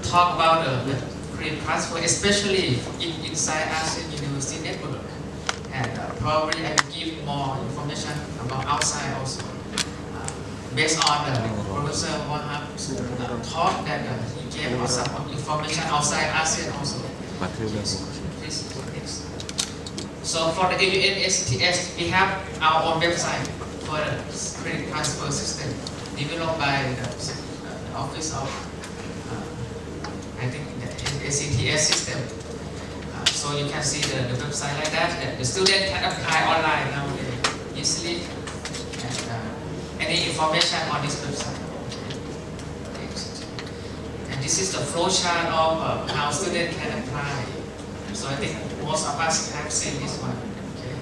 talk about the credit transfer, especially inside ASEAN University Network. And probably I will give more information about outside also. Based on the Professor Wahab's talk that he gave us some information outside ASEAN also. Please, next. So for the AUN-ACTS, we have our own website for the credit transfer system developed by the Office of, I think, the ACTS system. So you can see the website like that the student can apply online nowadays easily. And any information on this website. Next. And this is the flow chart of how students can apply. So I think most of us have seen this one. Okay.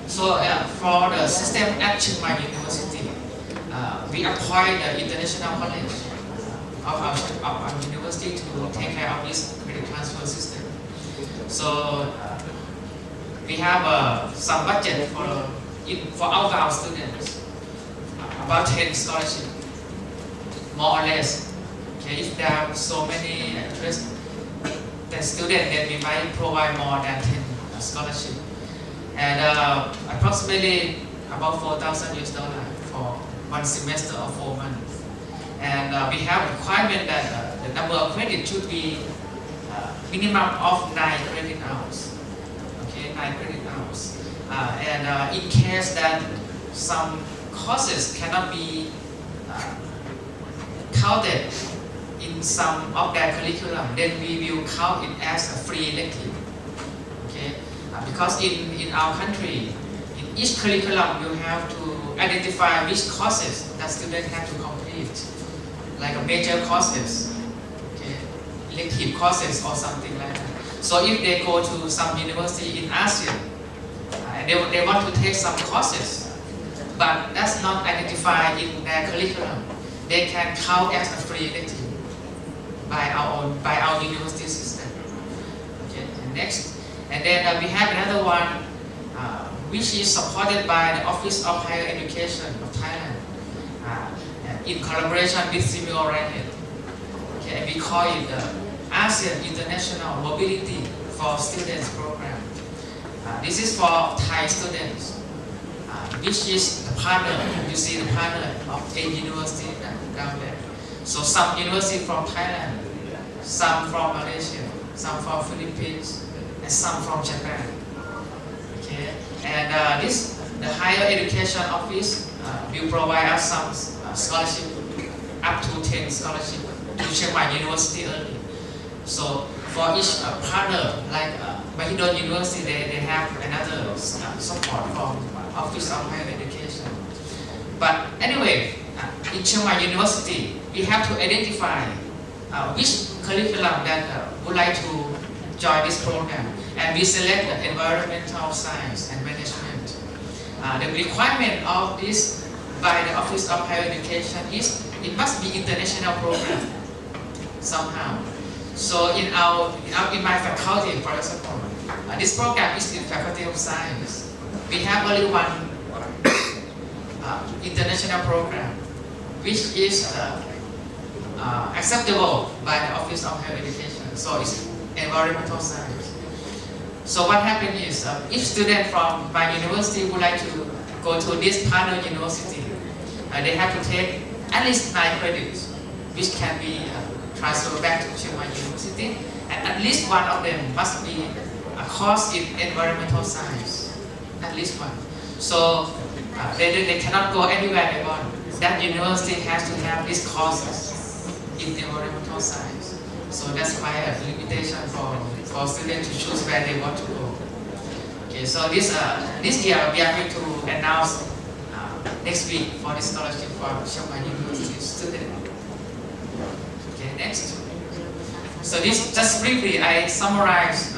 So for the system at Chiang Mai University, we appoint the international college of our university to take care of this credit transfer system. So we have some budget for outbound students, about 10 scholarships, more or less. Okay, if there are so many interest, the student, then we might provide more than 10 scholarships. And approximately about $4,000 for one semester or 4 months. And we have a requirement that the number of credits should be minimum of 9 credit hours. Okay, 9 credit hours. And in case that some courses cannot be counted in some of their curriculum, then we will count it as a free elective. Okay, because in our country, in each curriculum you have to identify which courses that students have to complete, like a major courses, okay, elective courses or something like that. So if they go to some university in ASEAN, and they want to take some courses, but that's not identified in their curriculum, they can count as a free elective by our university system. Okay, and next, and then we have another one which is supported by the Office of Higher Education of Thailand in collaboration with Similar Racket. Okay, and we call it the ASEAN International Mobility for Students Program. This is for Thai students, which is the partner. You see the partner of a university down there. So some university from Thailand, some from Malaysia, some from Philippines, and some from Japan. Okay, and the higher education office will provide us some scholarship, up to 10 scholarship to Chiang Mai University only. So for each partner, like Mahidol University, they have another support from Office of Higher Education. But anyway, in Chiang Mai University, we have to identify which curriculum that would like to join this program, and we select the environmental science and management. The requirement of this by the Office of Higher Education is it must be international program somehow. So in my faculty, for example, this program is in Faculty of Science. We have only one international program, which is acceptable by the Office of Higher Education. So it's environmental science. So what happens is, if students from my university would like to go to this partner university, they have to take at least 9 credits, which can be transferred back to Chiang Mai University, and at least one of them must be a course in environmental science, at least one. So they cannot go anywhere they want. That university has to have these courses in environmental science. So that's why a limitation for students to choose where they want to go. Okay, so this year we are going to announce next week for the scholarship for Chiang Mai University student. Okay, next. So this, just briefly, I summarize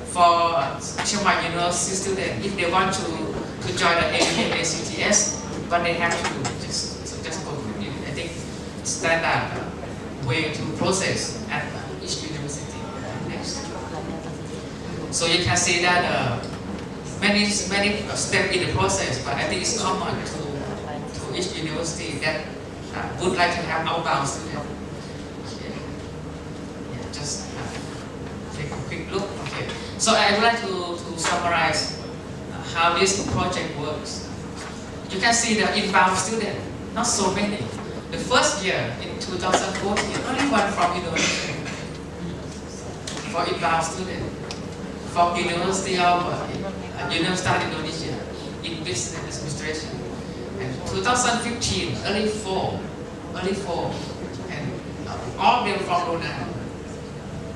for Chiang Mai University students, if they want to join the AUN-ACTS, what they have to do, just go through it. I think standard way to process at each university. Next. So you can see that many steps in the process, but I think it's common to each university that would like to have outbound students. Okay. just take a quick look. Okay, so I would like to summarize how this project works. You can see the inbound student, not so many. The first year in 2014, only one from Indonesia for inbound student from University of Indonesia in Business Administration. And 2015, only four, and all of them from Brunei,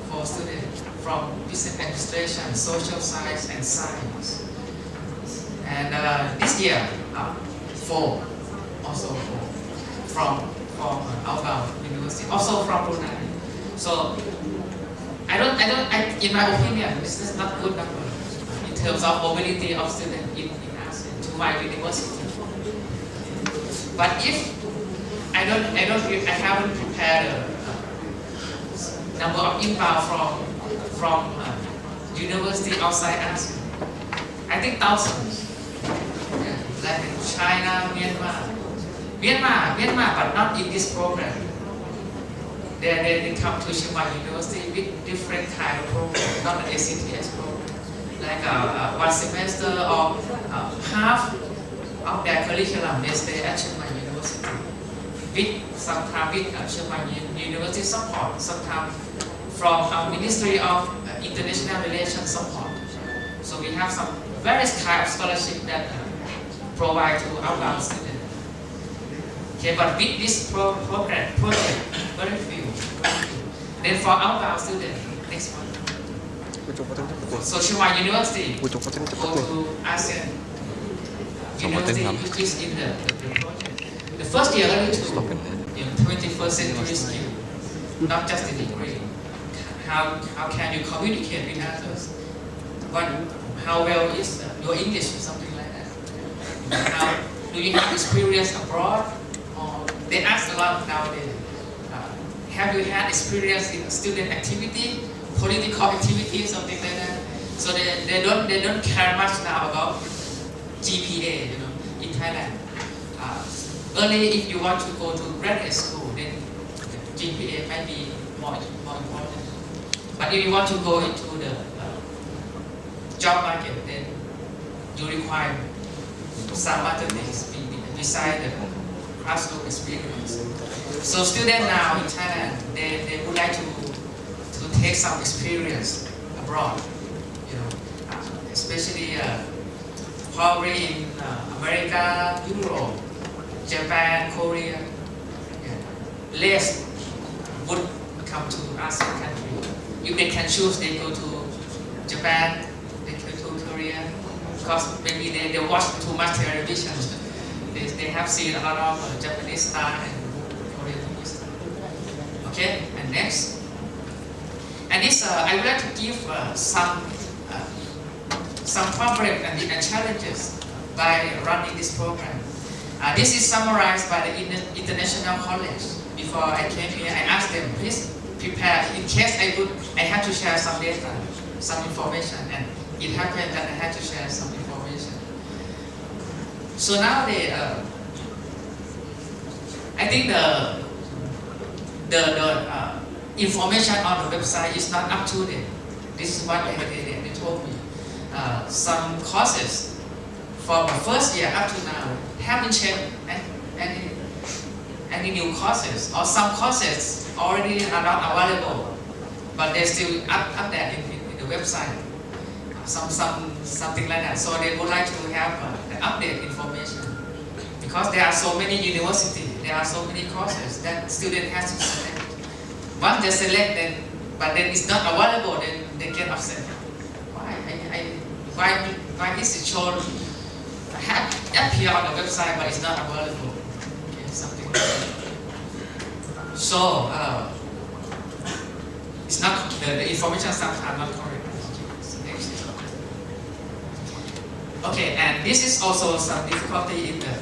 4 students from Business Administration, Social Science, and Science. And this year, 4, also 4 from outbound university, also from Brunei. So in my opinion, this is not good number in terms of mobility of students in ASEAN to my university. But if I haven't prepared a number of inbound from university outside ASEAN. I think thousands. Yeah, like in China, Myanmar, but not in this program. They come to Chiang Mai University with different kind of program, not an ACTS program, like 1 semester or half of their curriculum they stay at Chiang Mai University. Sometimes with Chiang Mai University support, sometimes from our Ministry of International Relations support. So we have some various kind of scholarship that provide to outbound students. Okay, but with this project, very few. Then for outbound students, next one. So Chiang Mai University go to ASEAN University, which is in the project. The first year only to 21st century skill, not just the degree. How can you communicate with others? How well is your English or something like that? How do you have experience abroad? Or they ask a lot nowadays. Have you had experience in student activity, political activity, something like that? So they don't care much now about GPA, in Thailand. Early, if you want to go to graduate school, then GPA might be more important. But if you want to go into the job market, then you require some other things beside the classroom experience. So students now in Thailand, they would like to take some experience abroad, especially probably in America, Europe, Japan, Korea. Less would come to ASEAN country. If they can choose, they go to Japan, they go to Korea, because maybe they watch too much television. They have seen a lot of Japanese star and Korean star. Okay, and next. And this, I would like to give some problems and challenges by running this program. This is summarized by the International College. Before I came here, I asked them, please prepare in case I had to share some data, some information, and it happened that I had to share some information. So now I think the information on the website is not up to date. This is what they told me. Some courses from the first year up to now haven't changed any new courses, or some courses already are not available, but they're still up there in the website. Something like that. So they would like to have the update information, because there are so many universities, there are so many courses that student has to select. Once they select, but then it's not available, then they get upset. Why is it shown appear on the website but it's not available? Okay, something like that. So it's not the information sometimes not correct. Next. Okay, and this is also some difficulty in the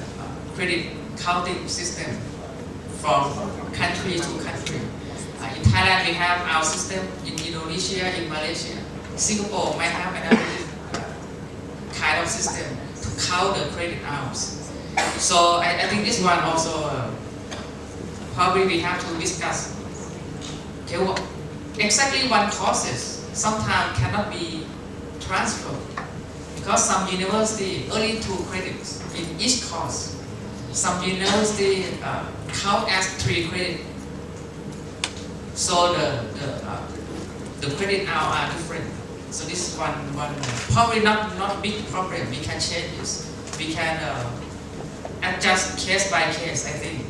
credit counting system from country to country. In Thailand, we have our system. In Indonesia, in Malaysia, Singapore might have another kind of system to count the credit hours. So I think this one also probably we have to discuss. Okay, exactly one courses sometimes cannot be transferred because some university only 2 credits in each course. Some university count as 3 credits. So the credit now are different. So this is one probably not big problem. We can change this. We can adjust case by case, I think.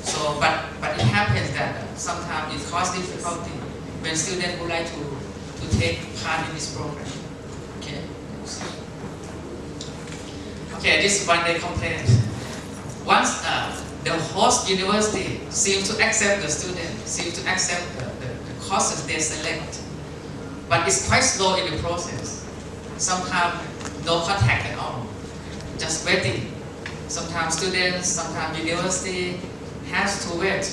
So, but it happens that sometimes it causes difficulty when students would like to take part in this program. Okay. Okay, this is one they complain. Once the host university seems to accept the student, seems to accept the courses they select, but it's quite slow in the process. Sometimes no contact at all, just waiting. Sometimes students, sometimes university has to wait.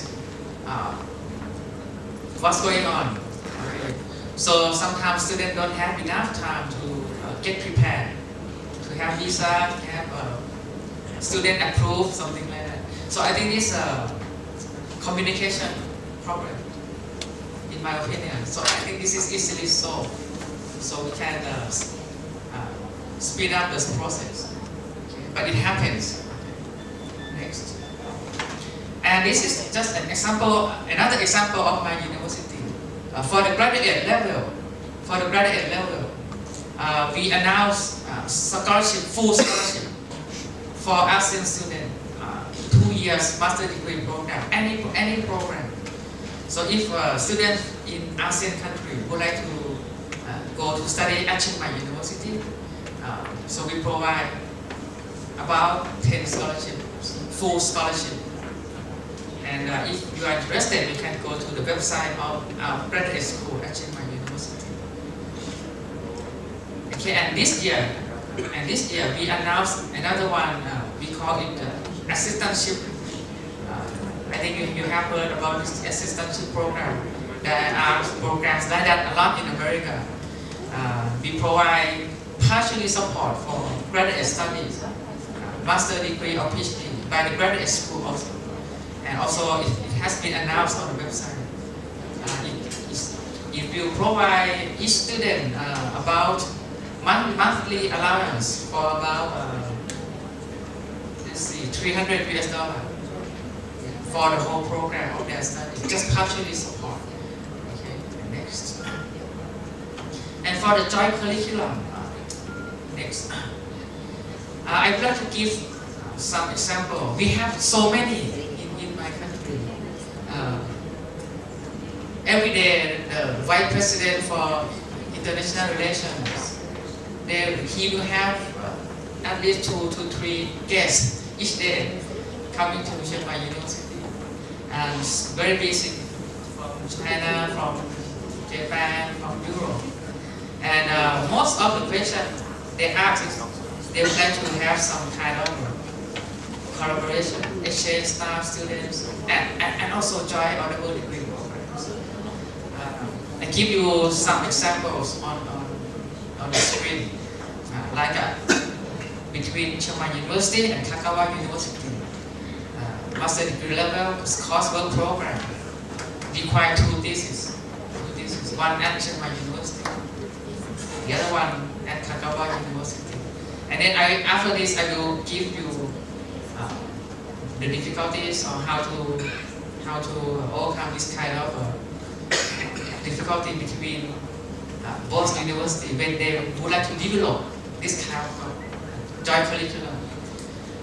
What's going on? Okay. So sometimes students don't have enough time to get prepared, to have visa, to have student approved, something like that. So I think this communication problem, in my opinion. So I think this is easily solved. So we can speed up this process. Okay. But it happens. Next. And this is just an example, another example of my university. For the graduate level, we announced scholarship, full scholarship for ASEAN students, 2 years master degree program, any program. So if students in ASEAN country would like to go to study at Chiang Mai University, so we provide about 10 scholarships, full scholarship. And if you are interested, you can go to the website of our graduate school at Chiang Mai University. Okay, and this year we announced another one. We call it assistantship. I think you have heard about this assistantship program. There are programs like that a lot in America. We provide partially support for graduate studies, master degree or PhD by the graduate school also. And also it has been announced on the website. It will provide each student about monthly allowance for about $300 for the whole program of their study, just partially support. Okay, next. And for the joint curriculum, next. I would like to give some example. We have so many in my country. Every day, the Vice President for International Relations, he will have at least 2 to 3 guests each day coming to Chiang Mai University. And very busy from China, from Japan, from Europe. And most of the questions they ask is they would like to have some kind of collaboration, exchange staff, students, and also join other degree programs. I give you some examples on the screen, between Chiang Mai University and Kakawa University. Master degree level coursework program require 2 theses. One at Chiang Mai University, the other one at Kakawa University. And then after this, I will give you the difficulties on how to overcome this kind of difficulty between both universities when they would like to develop this kind of joint curriculum.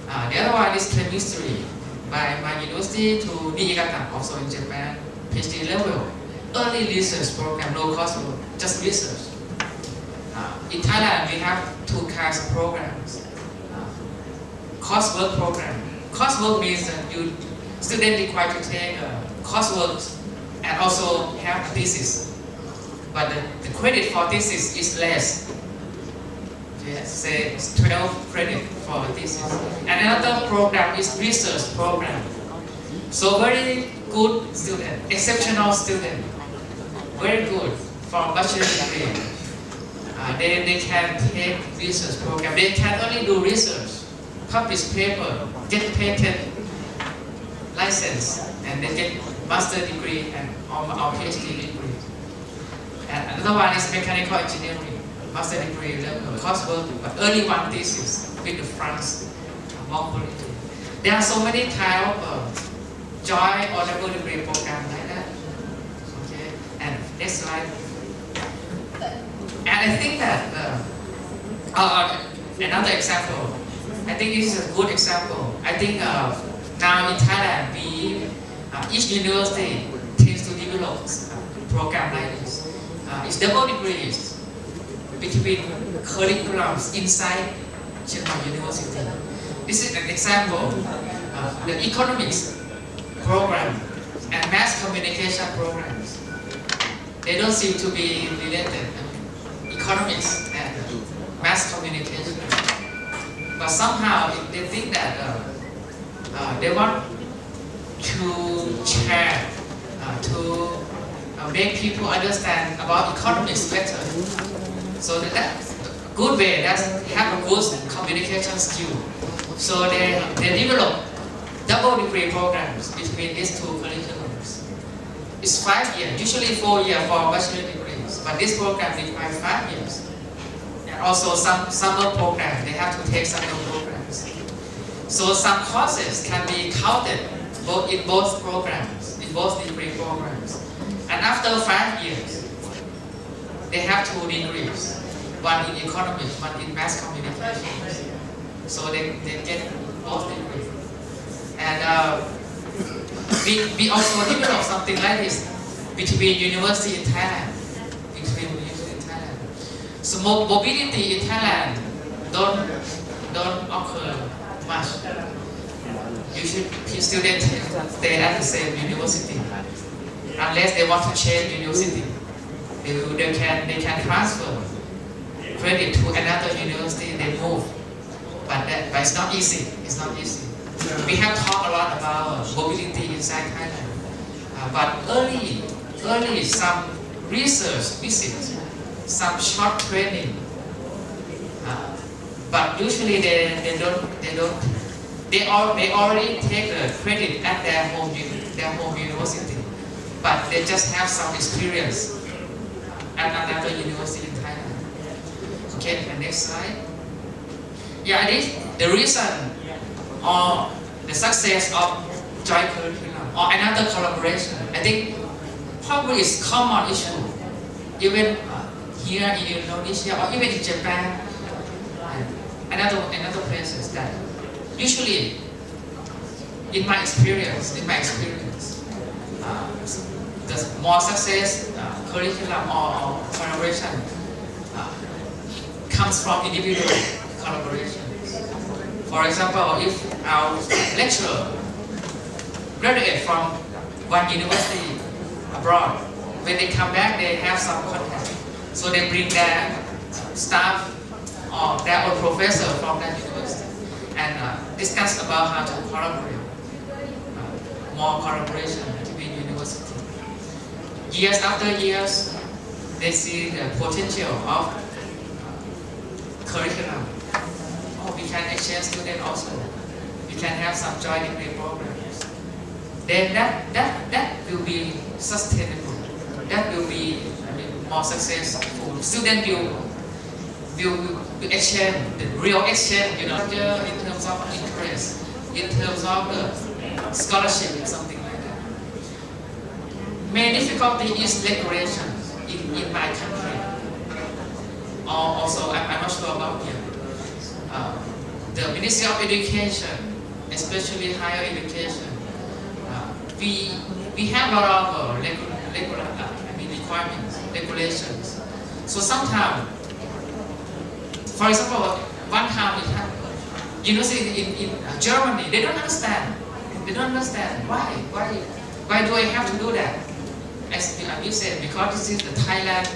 The other one is chemistry by my university to Niigata, also in Japan, PhD level, early research program, no coursework, just research. In Thailand, we have 2 kinds of programs. Coursework program. Coursework means that students required to take coursework and also have a thesis. But the credit for thesis is less. Yes, say 12 credit for the thesis. And another program is research program. So very good student, exceptional student, very good for bachelor degree. They can take research program. They can only do research, publish paper, get patent license, and they get master degree and or PhD degree. And another one is mechanical engineering, master degree level, coursework, but early one thesis with the France, more quality. There are so many types of joint or double degree program like that. Okay, and next slide. And I think that another example. I think this is a good example. I think now in Thailand, each university tends to develop a program like this. It's double degrees between curriculums inside Chiang Mai University. This is an example. The economics program and mass communication programs. They don't seem to be related. Economics and mass communication. But somehow they think that they want to share, to make people understand about economics better. So that's a good way, that's have a good communication skill. So they develop double degree programs between these two curriculums. It's 5 years, usually 4 years for bachelor degrees, but this program requires 5 years. And also some summer programs, they have to take summer programs. So some courses can be counted in both programs, in both degree programs. And after 5 years, they have 2 degrees, one in economics, one in mass communication. So they get both degrees. And we also develop something like this between university in Thailand. So mobility in Thailand don't occur much. Usually students stay at the same university unless they want to change university. They can transfer credit to another university. They move, but it's not easy. It's not easy. We have talked a lot about mobility inside Thailand, but early some research visits, some short training, but usually they already take the credit at their home university, but they just have some experience at another university in Thailand. Okay, the next slide. Yeah, this the reason or the success of joint curriculum or another collaboration. I think probably is common issue, even here in Indonesia or even in Japan, another places that usually, in my experience, the more success curriculum or collaboration comes from individual collaboration. For example, if our lecturer graduate from one university abroad, when they come back, they have some contact. So they bring their staff or their own professor from that university and discuss about how to collaborate. More collaboration between universities. Years after years, they see the potential of curriculum. Oh, we can exchange students also. We can have some joint degree programs. Then that will be sustainable. That will be more successful. Students will exchange, the real exchange, in terms of interest, in terms of the scholarship, something like that. Main difficulty is regulation in my country. Also, I'm not sure about here. The Ministry of Education, especially higher education, we have a lot of requirements, regulations. So sometimes, for example, one time it happened. University in Germany, they don't understand. They don't understand why do I have to do that? As you said, because this is the Thailand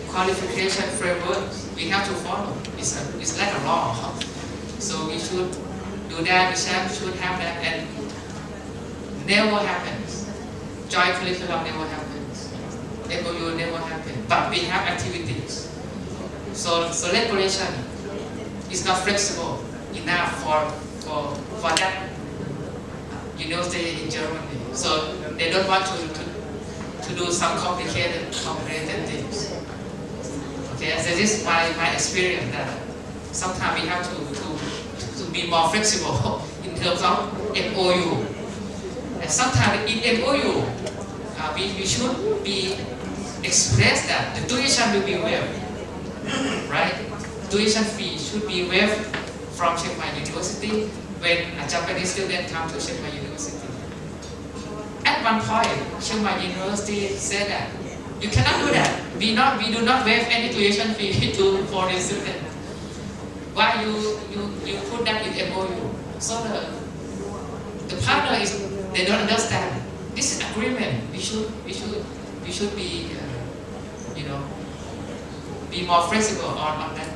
qualification framework, we have to follow. It's like a law. So we should do that, we should have that, and never happens. Joint curriculum never happens. MOU never happens. But we have activities. So regulation is not flexible enough for that university in Germany. So they don't want to do do some complicated things. Okay, so this is my experience that sometimes we have to be more flexible in terms of MOU. And sometimes in MOU, we should be express that the tuition will be waived, right? Tuition fee should be waived from Chiang Mai University when a Japanese student comes to Chiang Mai University. At one point, Chiang Mai University said that you cannot do that. We do not waive any tuition fee to foreign students. Why you put that in MOU? So the partner is they don't understand. This is agreement. We should be be more flexible on that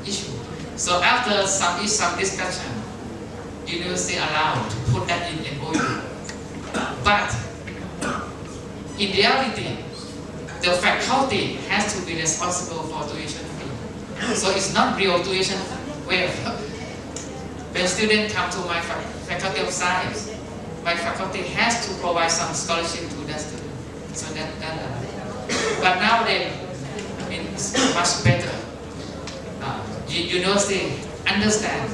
issue. So after some discussion, university allowed to put that in MOU. But in reality, the faculty has to be responsible for tuition fee. So it's not real tuition waiver. When students come to my faculty of science, my faculty has to provide some scholarship to that student. So but nowadays, it's much better. University understand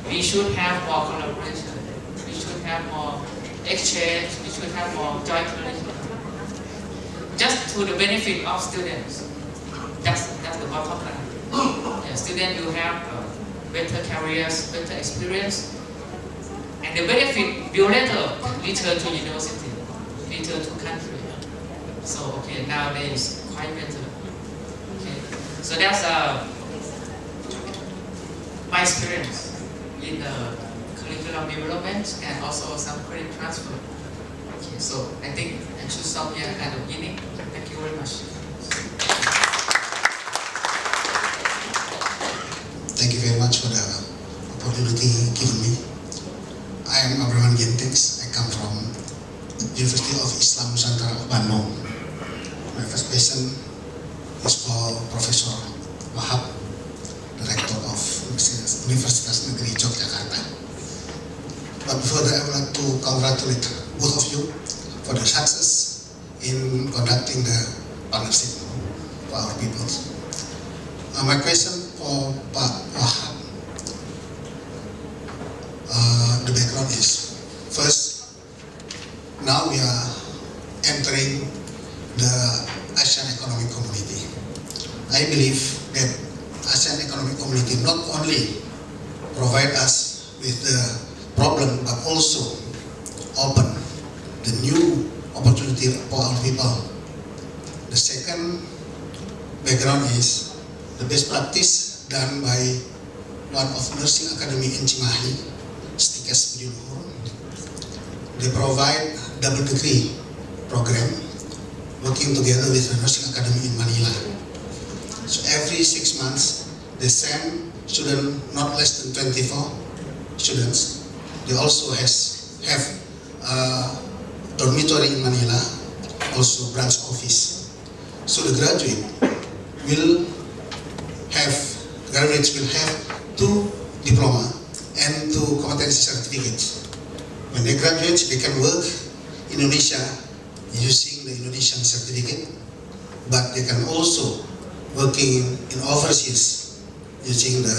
we should have more collaboration, we should have more exchange, we should have more joint curriculum. Just to the benefit of students. That's the bottom line. Yeah, students will have better careers, better experience, and the benefit will later return to university, return to country. So okay, nowadays quite better. Okay, so that's my experience in curriculum development and also some credit transfer. Okay, so I think I should stop here at the beginning. Thank you very much. Thank you very much for the opportunity given me. I am Abraham Gentix. I come from University of Islam Nusantara of Bandung. My first question is for Professor Wahab, Director of Universitas Negeri Yogyakarta. But before that, I would like to congratulate both of you for the success in conducting the partnership for our people. My question for Pak Wahab. The background is, first, now we are entering the ASEAN Economic Community. I believe that ASEAN Economic Community not only provide us with the problem, but also open the new opportunity for our people. The second background is the best practice done by one of nursing academy in Cimahi, Stikes Budi Luhur. They provide double degree program working together with the nursing academy in Manila. So every 6 months they send students not less than 24 students. They also have dormitory in Manila, also branch office. So the graduates will have 2 diploma and 2 competency certificates. When they graduate, they can work in Indonesia using the Indonesian certificate, but they can also working in overseas using the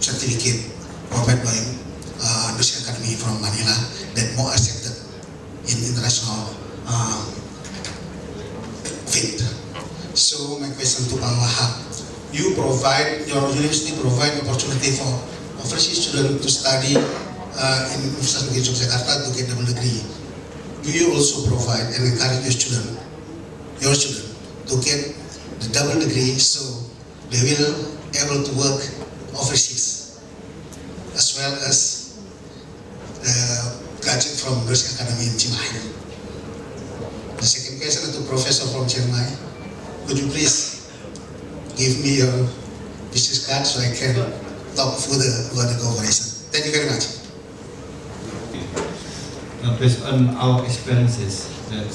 certificate provided by Nursing Academy from Manila that more accepted in international field. So my question to Pak Wahab, your university provide opportunity for overseas students to study in Universitas Negeri Yogyakarta to get double degree. Do you also provide and encourage your student to get the double degree so they will able to work overseas, as well as the graduate from Nursing Academy in Cimahi? The second question to Professor from Chiang Mai, could you please give me your business card so I can talk further about the cooperation? Thank you very much. Based on our experiences, that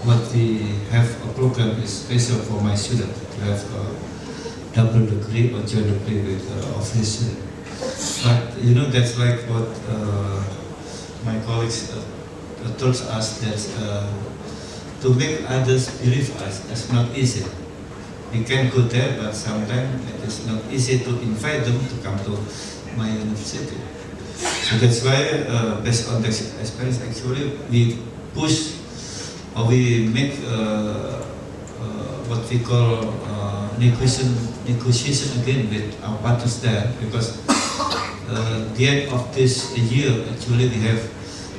what we have a program is special for my student to have a double degree or joint degree with office student. But you know, that's like what my colleagues told us, that to make others believe us is not easy. We can go there, but sometimes it is not easy to invite them to come to my university. So that's why, based on this experience, actually we push or we make what we call negotiation again with our partners there, because the end of this year actually we have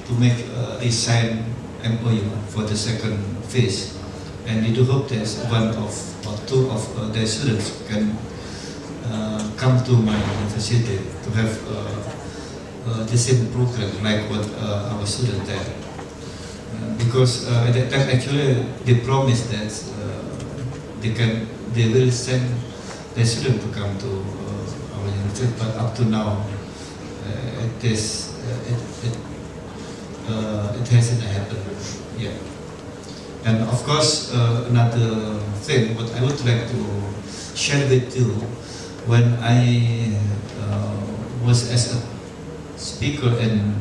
to make a sign MOU for the second phase, and we do hope that one of or two of their students can come to my university to have the same program like what our students there. Because at that time actually they promised that they will send their students to come to our university, but up to now it hasn't happened yet. And of course, another thing what I would like to share with you, when I was as a speaker in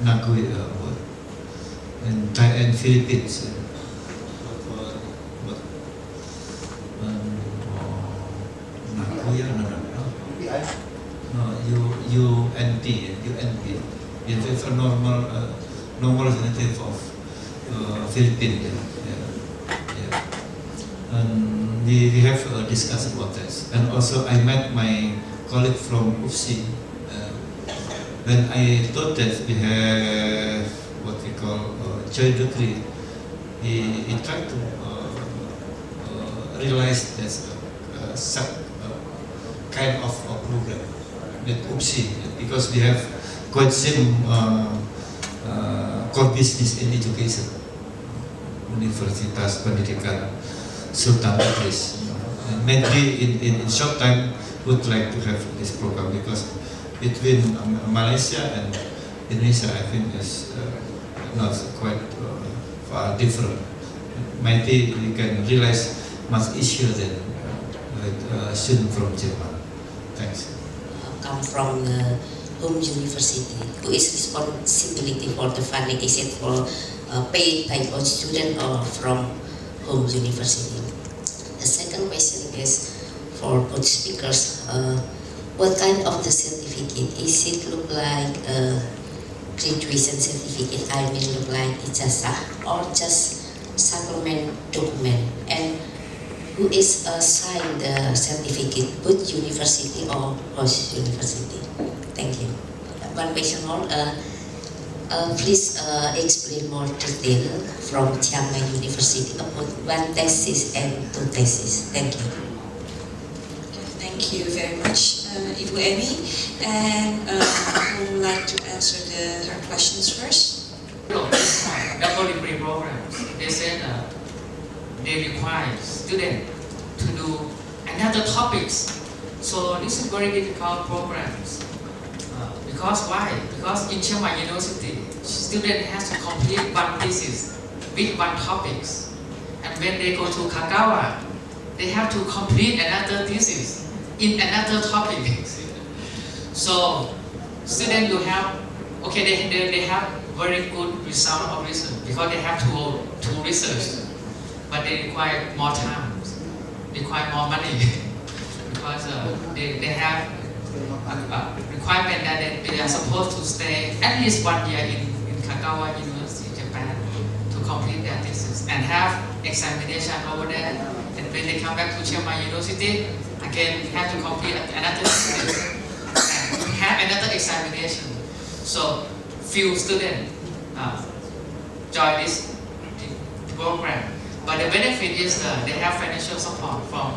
Nagoya, in Thailand, Philippines. Nagoya, UNP. It's a normal representative of Philippines. And we have discussed about this. And also I met my colleague from UFC. When I thought that we have what we call joint degree, he tried to realize there's some kind of a program with UPSI, because we have quite same core business in education, Universitas Pendidikan Sultan Idris. And maybe in short time would like to have this program, because between Malaysia and Indonesia I think is not quite far different. Maybe we can realize much easier than with student from Japan. Thanks. Come from the home university, who is responsibility for the funding? Is it for paid by all student or from home university? The second question is for both speakers. What kind of the certificate? Is it look like a graduation certificate? I mean, look like ijazah or just supplement document? And who is assigned the certificate? Both university or host university? Thank you. One question more. Please explain more detail from Chiang Mai University about one thesis and two theses. Thank you. Thank you very much, Ibu Emi. And who would like to answer her questions first? Double degree programs. They said they require students to do another topics. So this is very difficult programs. Because why? Because in Chiang Mai University, student has to complete one thesis with one topics, and when they go to Kagawa, they have to complete another thesis in another topic. So students will have, okay, they have very good result of research because they have to research, but they require more time, require more money because they have requirement that they are supposed to stay at least 1 year in Kagawa University, Japan, to complete their thesis and have examination over there. And when they come back to Chiang Mai University, again have to complete another thesis and have another examination. So few students join this program, but the benefit is they have financial support from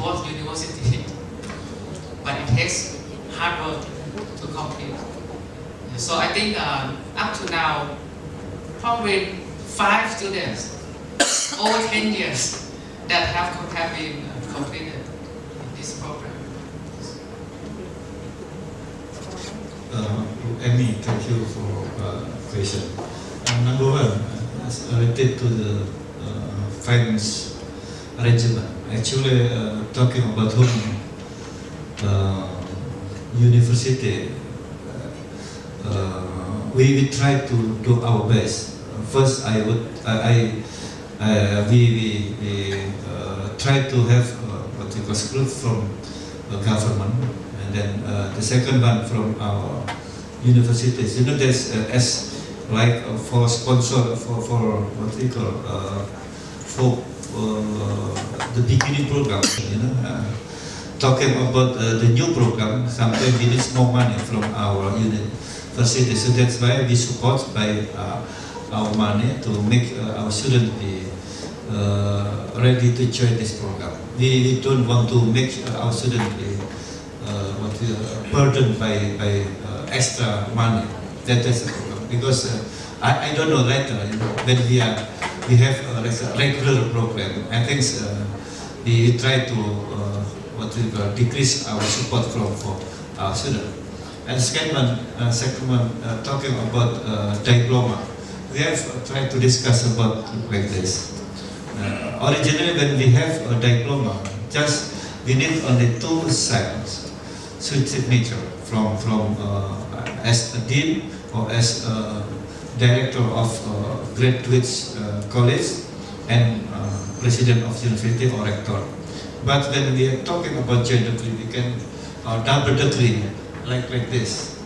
both universities. But it takes hard work to complete. So I think up to now, probably 5 students over 10 years that have been completed this program. Amy, thank you for question. Number one, related to the finance arrangement. Actually, talking about home university, we try to do our best. First, we try to have what we call support from government, and then the second one from our universities. You know, there's as like for sponsor for what we call for the beginning program. You know, talking about the new program, sometimes we need more money from our university. So that's why we support by our money to make our students be ready to join this program. We don't want to make our students be burdened by extra money. That's the problem. Because I don't know later, you know, when we have a regular program. I think we try to decrease our support for our students. And second one, talking about diploma, we have tried to discuss about like this. Originally, when we have a diploma, just we need only 2 signs, signature from as a dean or as a director of graduate college and president of university or rector. But when we are talking about joint degree, we can double degree like this.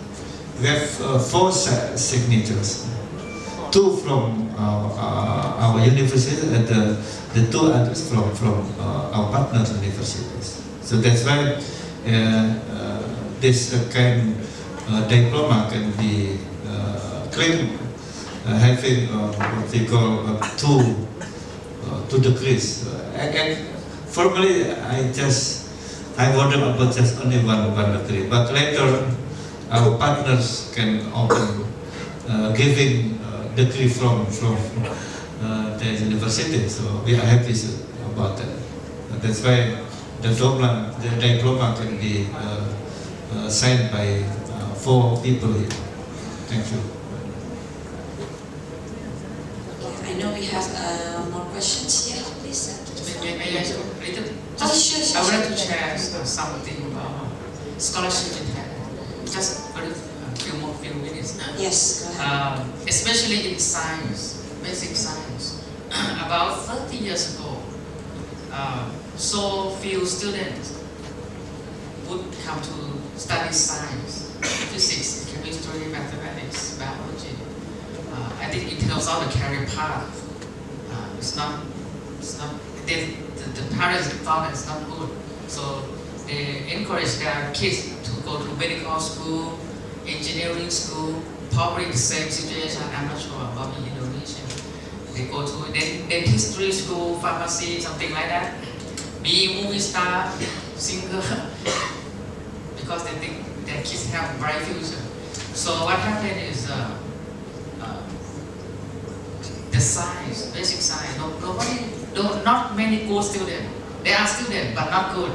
We have 4 signatures, 2 from our university and the 2 others from our partner universities. So that's why this kind diploma can be claimed having what they call 2 degrees. And formally, I wonder about just only one degree, but later our partners can open giving degree from the university. So we are happy about that. That's why the diploma can be signed by 4 people here. Thank you. I know we have more questions. Yeah, please. I would like to share something about scholarship in Thailand. Just a few minutes. Yes, go ahead. Especially in science, basic science. About 30 years ago, so few students would come to study science, physics, chemistry, mathematics, biology. I think in terms of the career path, it's not. The parents thought it's not good, so they encourage their kids to go to medical school, engineering school. Probably the same situation. I'm not sure about in Indonesia. They go to dentistry school, pharmacy, something like that. Be movie star, singer, because they think their kids have a bright future. So what happened is the science, basic science. Not many good students. There are students, but not good.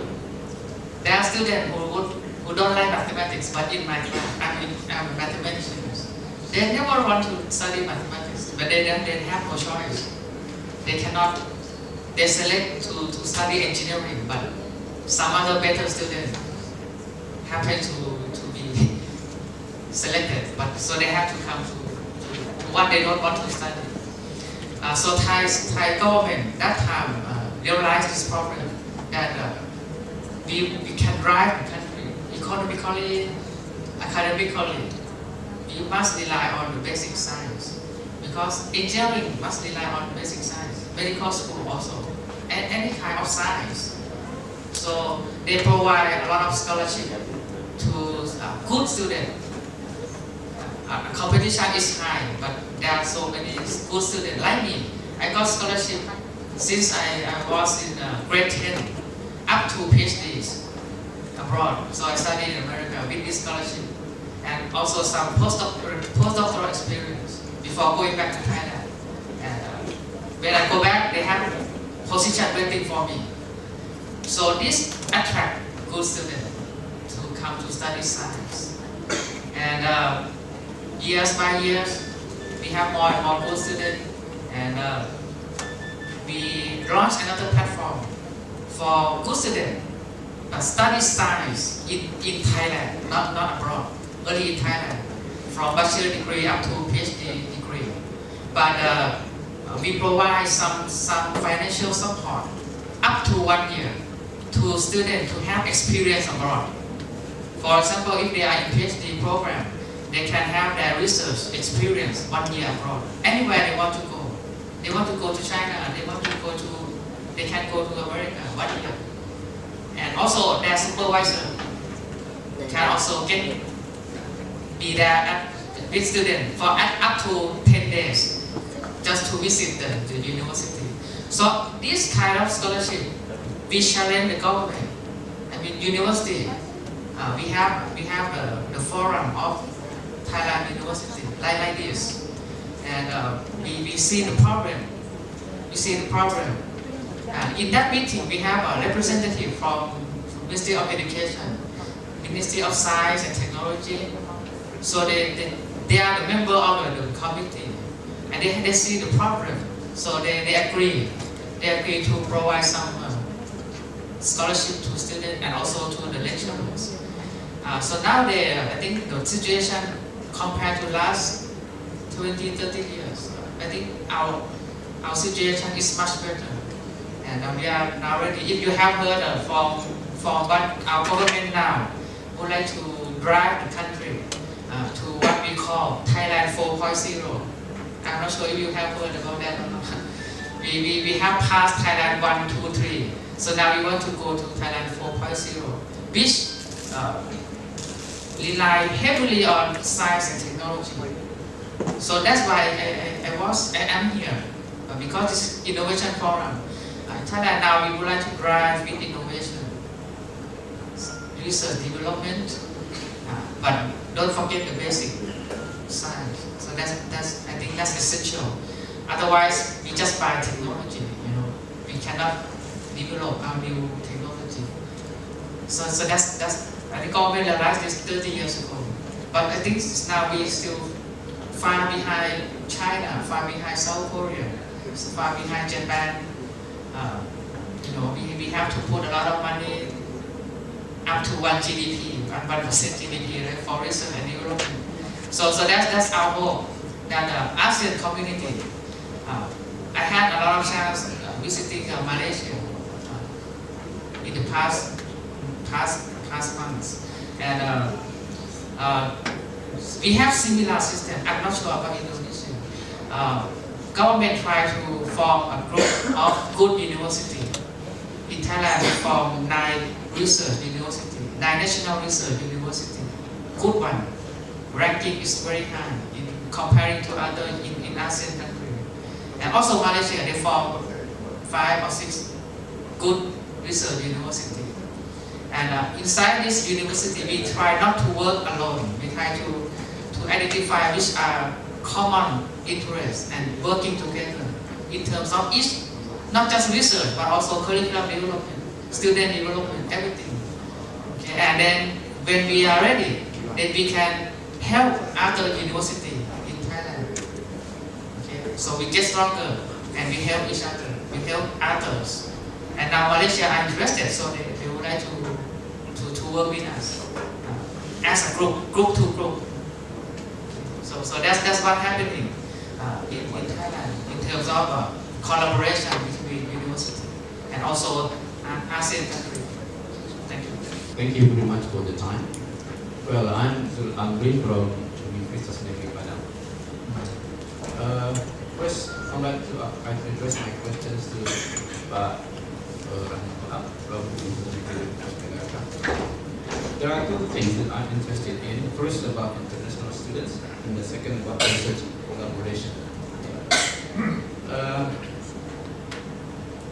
There are students who don't like mathematics, but in my class, I'm a mathematician. They never want to study mathematics, but they have no choice. They cannot. They select to study engineering, but some other better students happen to be selected. But so they have to come to what they don't want to study. So Thai government that time realized this problem that we can drive the country economically, academically. We must rely on the basic science because engineering must rely on basic science, medical school also, and any kind of science. So they provide a lot of scholarship to good students. Competition is high, but there are so many good students like me. I got scholarship since I was in grade 10 up to PhDs abroad. So I studied in America with this scholarship and also some postdoctoral experience before going back to Thailand. And when I go back, they have position waiting for me. So this attract good students to come to study science. And years by years, we have more and more good students, and we launched another platform for good students, study science in Thailand, not abroad, only in Thailand. from bachelor degree up to PhD degree. But we provide some financial support up to 1 year to students to have experience abroad. For example, if they are in PhD program, they can have their research experience 1 year abroad. Anywhere they want to go. They want to go to China, they can go to America 1 year. And also their supervisor can also be there with students for up to 10 days just to visit the university. So this kind of scholarship, we challenge the government. I mean, university. We have the forum of Thailand University like this, and we see the problem. In that meeting, we have a representative from Ministry of Education, Ministry of Science and Technology. So they are the member of the committee, and they see the problem. So they agree. They agree to provide some scholarship to students and also to the lecturers. So now I think the situation compared to last 20, 30 years, I think our situation is much better. And we are now ready. If you have heard from what our government now would like to drive the country to what we call Thailand 4.0. I'm not sure if you have heard about that or not. We have passed Thailand 1, 2, 3. So now we want to go to Thailand 4.0, which rely heavily on science and technology. So that's why I am here, because this innovation forum. In Thailand now we would like to drive with innovation, research development, but don't forget the basic science. So I think that's essential. Otherwise, we just buy technology. We cannot develop our new technology. So that's the government realized this 30 years ago. But I think now we still far behind China, far behind South Korea, far behind Japan. We have to put a lot of money up to 1 GDP, 1% GDP, right, for research and development. So that's our hope that the ASEAN community. I had a lot of chance visiting Malaysia in the past months, and we have similar system. I'm not sure about Indonesia. Government try to form a group of good university. In Thailand, we form 9 research university, 9 national research university. Good one. Ranking is very high in comparing to other in ASEAN country. And also Malaysia, they form 5 or 6 good research university. And inside this university, we try not to work alone. We try to identify which are common interests and working together in terms of each, not just research, but also curriculum development, student development, everything. Okay? And then when we are ready, then we can help other universities in Thailand. Okay? So we get stronger and we help each other, we help others. And now Malaysia are interested, so they would like to work with us as a group to group. So that's what happening in Thailand in terms of collaboration between university and also ASEAN country. Thank you. Thank you very much for the time. Well, I'm really proud to be Mr. Sneki Padang. First, I'd like to address my questions to Pak from There are 2 things that I'm interested in. First, about international students, and the second about research collaboration.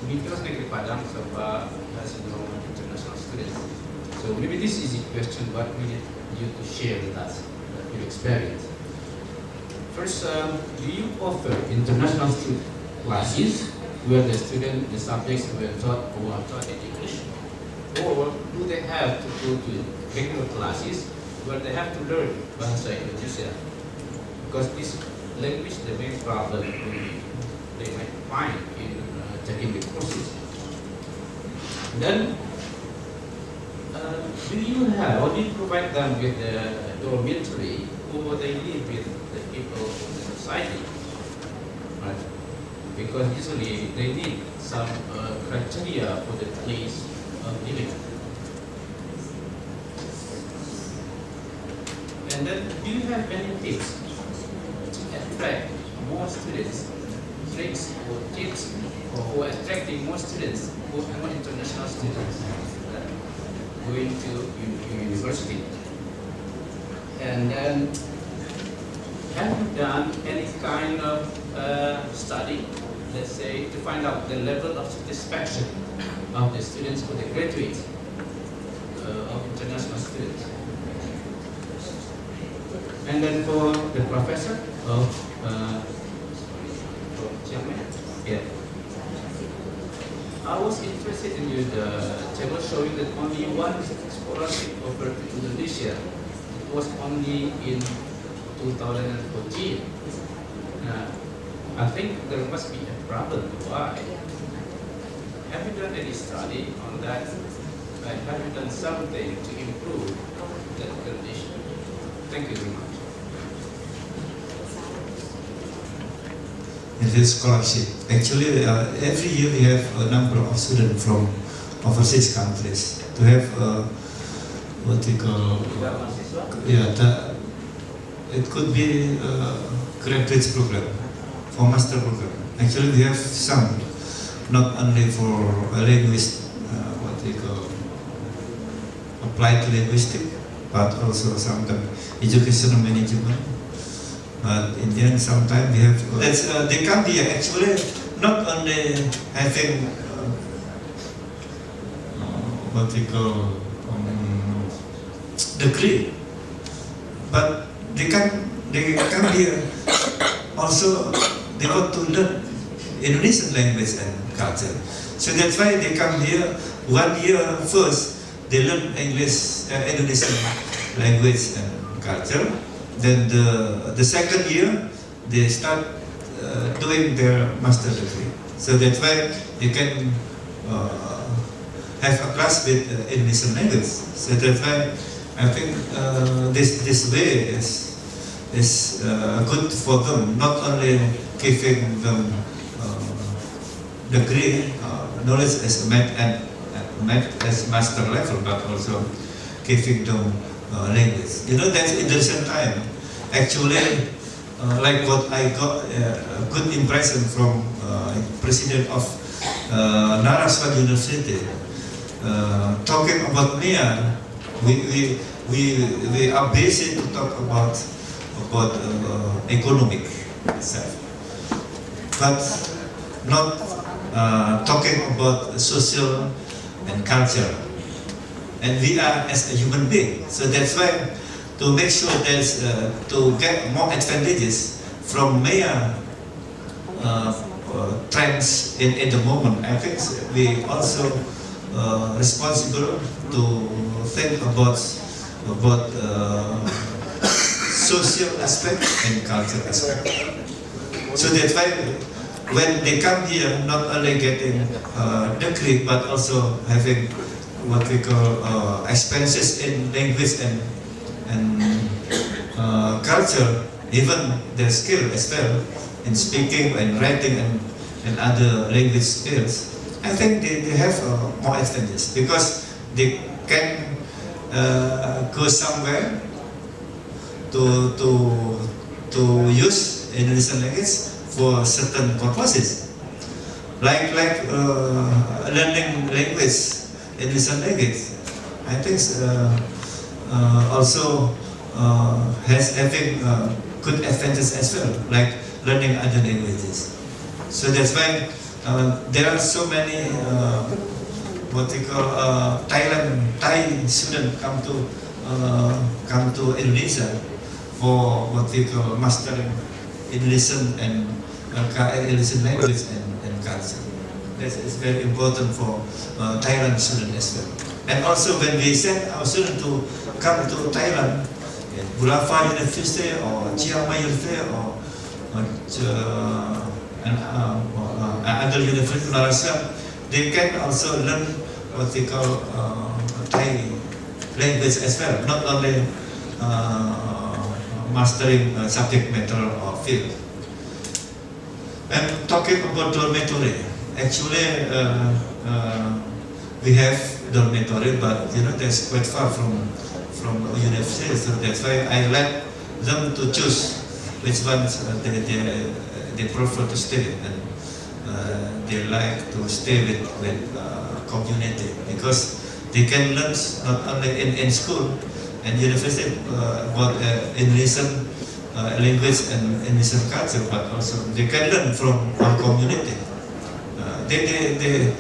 Because Negeri Padang has no international students. So maybe this is a question, but we need you to share with us your experience. First, do you offer international classes where the subjects were taught or are taught in English? Or do they have to go to regular classes where they have to learn Bahasa Indonesia? Because this language is the main problem they might find in taking the courses. Then, do you provide them with a dormitory or they live with the people of the society, right? Because usually they need some criteria for the place of living. And then, do you have any tips to attract more students, tricks or tips for attracting more students, more international students going to university? And then, have you done any kind of study, let's say, to find out the level of satisfaction of the students or the graduates of international students? And then for the professor of Chairman, yeah. I was interested in the table showing that only one scholarship offered to Indonesia. It was only in 2014. I think there must be a problem. Why? Have you done any study on that? Have you done something to improve that condition? Thank you very much. In this scholarship, actually, every year we have a number of students from overseas countries to have what we call, it could be graduate program or master program. Actually, we have some, not only for linguist, what we call applied linguistic, but also sometimes educational management. But in the end, sometimes we have they come here actually not only having what we call degree, but they come here also they want to learn Indonesian language and culture. So that's why they come here 1 year first. They learn English, Indonesian language and culture. Then the second year, they start doing their master degree. So that's why they can have a class with Indonesian language. So that's why I think this way is good for them. Not only giving them degree knowledge as math as master level, but also giving them language. You know, that's in the same time. Actually, like what I got a good impression from president of Naraswa University, talking about Mia, we are busy to talk about economic itself, but not talking about social and culture. And we are as a human being. So that's why to make sure there's to get more advantages from MEA trends in the moment, I think we also responsible to think about social aspect and cultural aspect. So that's why when they come here, not only getting degree, but also having what we call expenses in language and culture, even their skill as well in speaking and writing and other language skills. I think they have more advantages because they can go somewhere to use Indonesian language for certain purposes, like learning language. Indonesian language, I think also has having good advantages as well, like learning other languages. So that's why there are so many what we call Thai students come to Indonesia for what we call mastering Indonesian and Indonesian language and culture. That is very important for Thailand students as well. And also when we send our students to come to Thailand, Bulafa University or Chiang Mai University or other universities in Malaysia, they can also learn what they call Thai language as well, not only mastering subject matter or field. And talking about dormitory, actually we have dormitory, but that's quite far from university, so that's why I let them to choose which ones they prefer to stay, and they like to stay with community, because they can learn not only in school and university about Indonesian language and Indonesian culture, but also they can learn from our community. They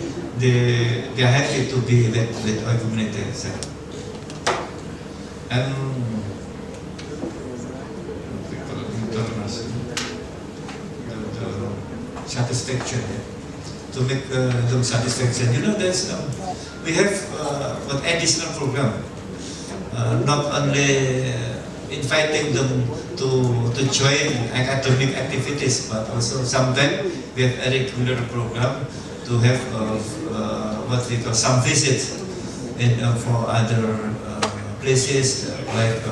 are happy to be with our community. So. And satisfaction, to make them satisfaction. There's we have an additional program, not only inviting them to join academic activities, but also sometimes we have a regular program to have what we call some visits for other places, like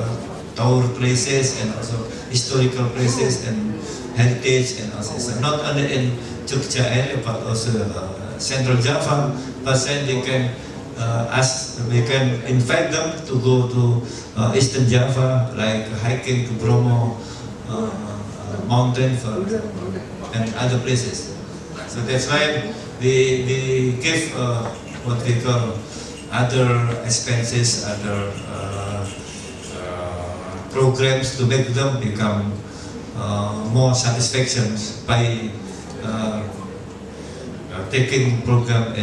tour places and also historical places and heritage, and also so not only in Jogja area but also Central Java. But then they can we can invite them to go to Eastern Java, like hiking to Bromo mountain and other places. So that's why we give what we call other expenses, other programs to make them become more satisfaction by taking program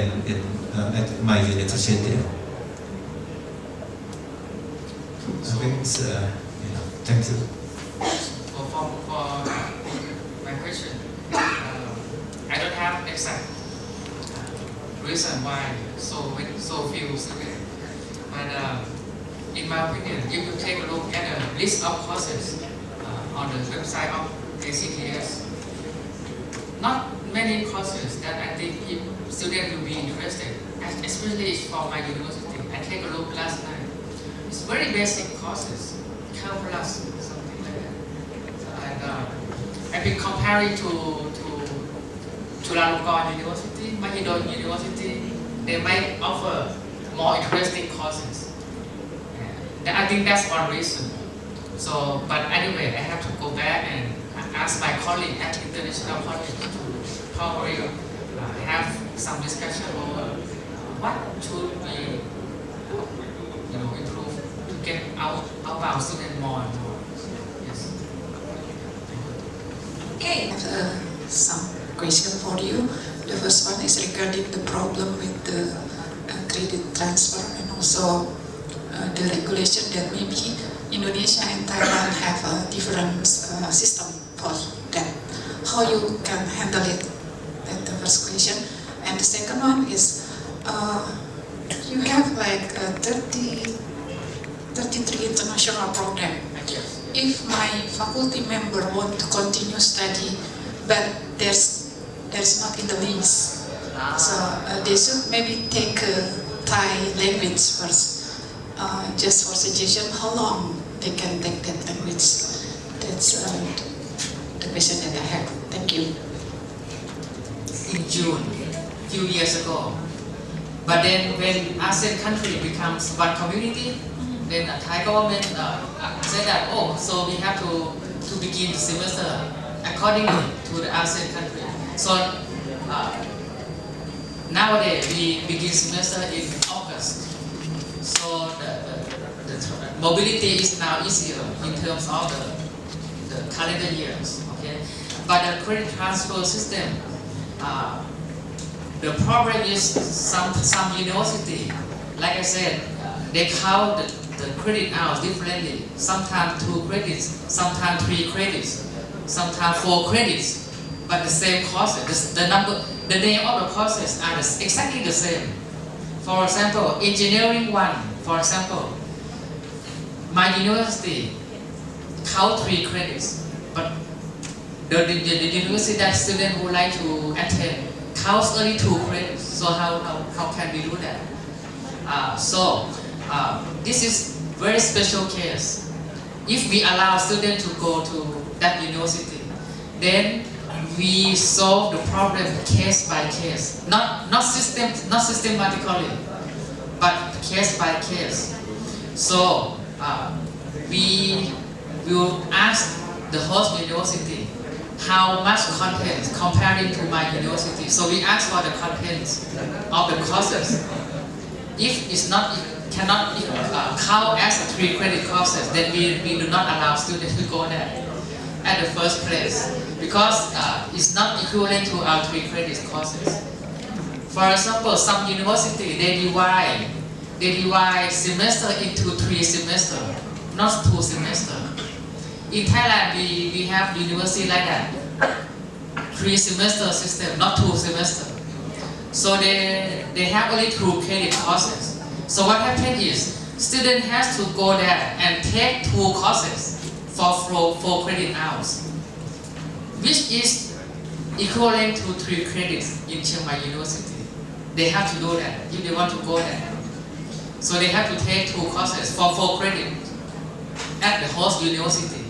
at my university. I think it's, thank you. For my question, I don't have exact reason why so few students, but in my opinion, if you take a look at the list of courses on the website of ACTS, not many courses that I think students will be interested, especially for my university. I take a look last night. It's very basic courses, calculus, something like that. And I've been comparing to Chulalongkorn University, Mahidol University. They might offer more interesting courses. And I think that's one reason. So, but anyway, I have to go back and ask my colleague at International College to probably have some discussion over what should we improve to get outbound students more and more. Yes. Okay, I have some question for you. The first one is regarding the problem with the credit transfer, and also the regulation that maybe Indonesia and Thailand have a different system for that. How you can handle it? That's the first question. And the second one is, you have like 33 international program. If my faculty member want to continue study, but there's not in the list, so they should maybe take Thai language first. Just for suggestion, how long they can take that language? That's the question that I have. Thank you. In June, a few years ago. But then when ASEAN country becomes one community, then the Thai government said that, so we have to begin the semester accordingly to the ASEAN country. So nowadays we begin semester in August. So the mobility is now easier in terms of the calendar years. Okay, but the credit transfer system, the problem is some university, like I said, they count the credit hours differently. Sometimes 2 credits, sometimes 3 credits, sometimes 4 credits, but the same courses. The name of the courses are exactly the same. For example, engineering 1, for example, my university count 3 credits, but the university that student would like to attend counts only 2 credits. So how can we do that? This is very special case. if we allow students to go to that university, then we solve the problem case by case, not systematically, but case by case. So we will ask the host university how much content comparing to my university. So we ask for the contents of the courses. If it's not, cannot count as a 3 credit courses, then we do not allow students to go there at the first place, because it's not equivalent to our 3 credit courses. For example, some university they divide semester into 3 semesters, not 2 semesters. In Thailand, we have university like that, 3 semester system, not 2 semesters. So they have only 2 credit courses. So what happens is, student has to go there and take 2 courses for 4 credit hours, which is equivalent to 3 credits in Chiang Mai University. They have to do that if they want to go there. So they have to take 2 courses for 4 credits at the host university,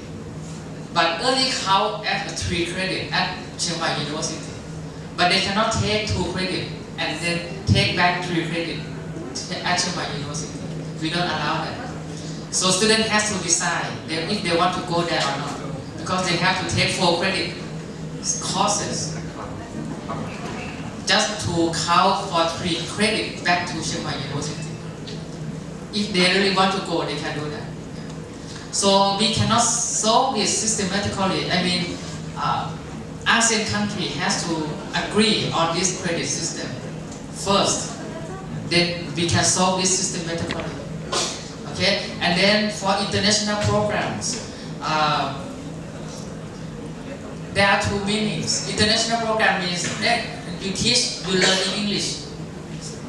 but only count as a 3 credit at Chiang Mai University. But they cannot take 2 credits and then take back 3 credits at Chiang Mai University. We don't allow that. So students has to decide if they want to go there or not, because they have to take 4 credit courses just to count for 3 credits back to Chiang Mai University. If they really want to go, they can do that. So we cannot solve this systematically. I mean, ASEAN country has to agree on this credit system first. Then we can solve this systematically. Okay, and then for international programs, there are 2 meanings. International program means that you learn in English.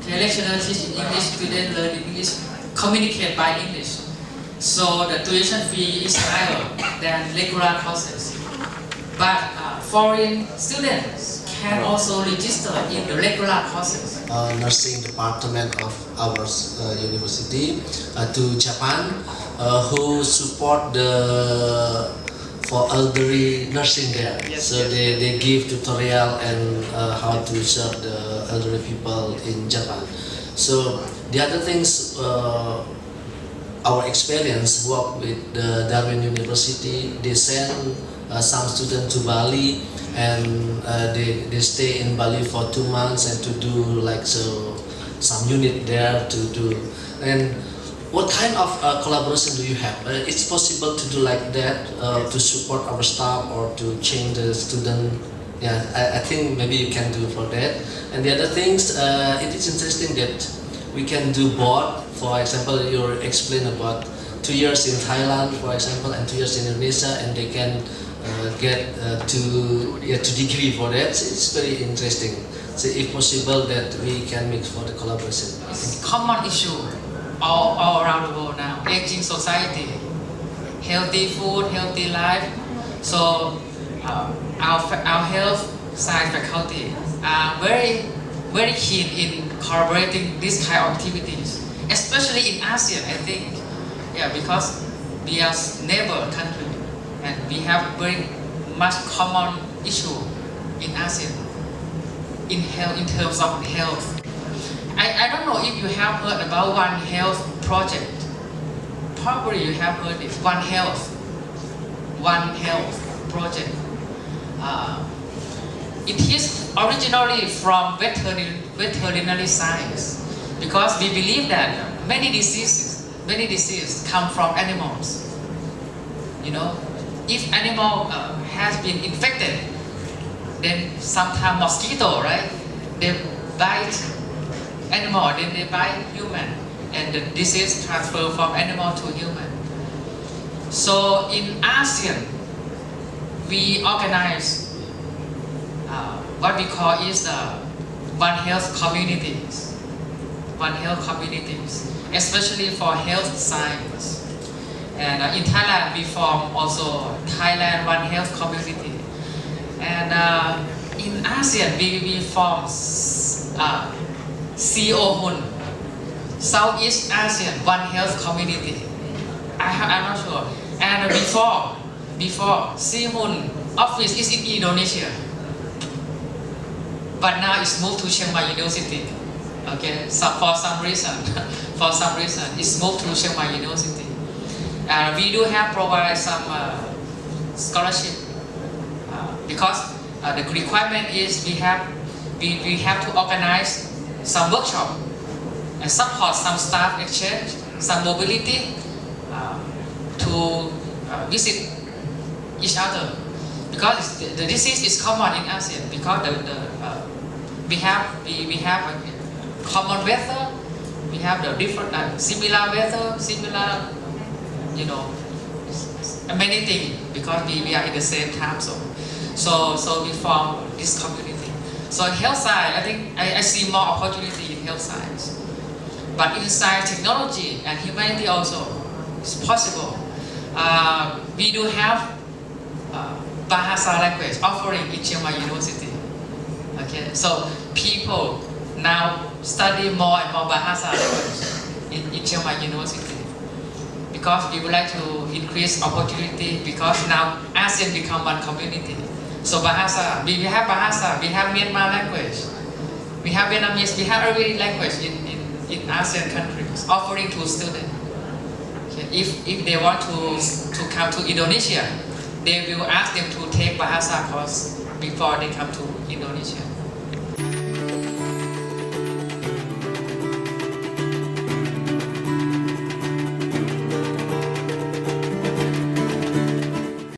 Okay, lecturer teach in English, students learn in English, communicate by English. So the tuition fee is higher than regular courses. But foreign students can also register in the regular courses. Nursing department of our university to Japan, who support for elderly nursing there. Yes, so yes. They give tutorial and how to serve the elderly people in Japan. So the other things, our experience work with the Darwin University, they send some students to Bali, and they stay in Bali for 2 months and to do like some unit there to do. And what kind of collaboration do you have? It's possible to do like that to support our staff or to change the student. Yeah, I think maybe you can do for that. And the other things, it is interesting that we can do both. For example, you explain about 2 years in Thailand, for example, and 2 years in Indonesia, and they can get to degree for that. So it's very interesting. So if possible, that we can make for the collaboration. It's a common issue all around the world now. Aging society, healthy food, healthy life. So our health science faculty are very keen in collaborating this kind of activities, especially in ASEAN, I think. Yeah, because we are neighbor country and we have very much common issue in ASEAN in terms of health. I don't know if you have heard about One Health project. Probably you have heard it. One Health project. It is originally from veterinary science, because we believe that many diseases come from animals. You know, if animal has been infected, then sometimes mosquito, right? They bite animal, then they bite human, and the disease transfer from animal to human. So in ASEAN, we organize what we call is the One Health communities. One Health communities, especially for health science. And in Thailand, we form also Thailand One Health community. And in ASEAN, we form SEOHUN, Southeast Asian One Health community. I'm not sure. And before Sihun office is in Indonesia, but now it's moved to Chiang Mai University. Okay, so for some reason, it's moved to Chiang Mai University. We do have provide some scholarship because the requirement is we have to organize some workshop and support some staff exchange, some mobility to visit each other, because the disease is common in ASEAN, because we have a common weather, we have the different similar weather, similar, you know, many things, because we are in the same time zone. So we form this community. So in health science, I think I see more opportunity in health science. But in science, technology, and humanity also, it's possible. We do have Bahasa language offering in Chiang Mai University. Okay, so people now study more and more Bahasa language in Chiang Mai University, because we would like to increase opportunity, because now ASEAN become one community. So Bahasa, we have Bahasa, we have Myanmar language, we have Vietnamese, we have every language in ASEAN countries offering to students. Okay. If they want to come to Indonesia, they will ask them to take Bahasa course before they come to Indonesia.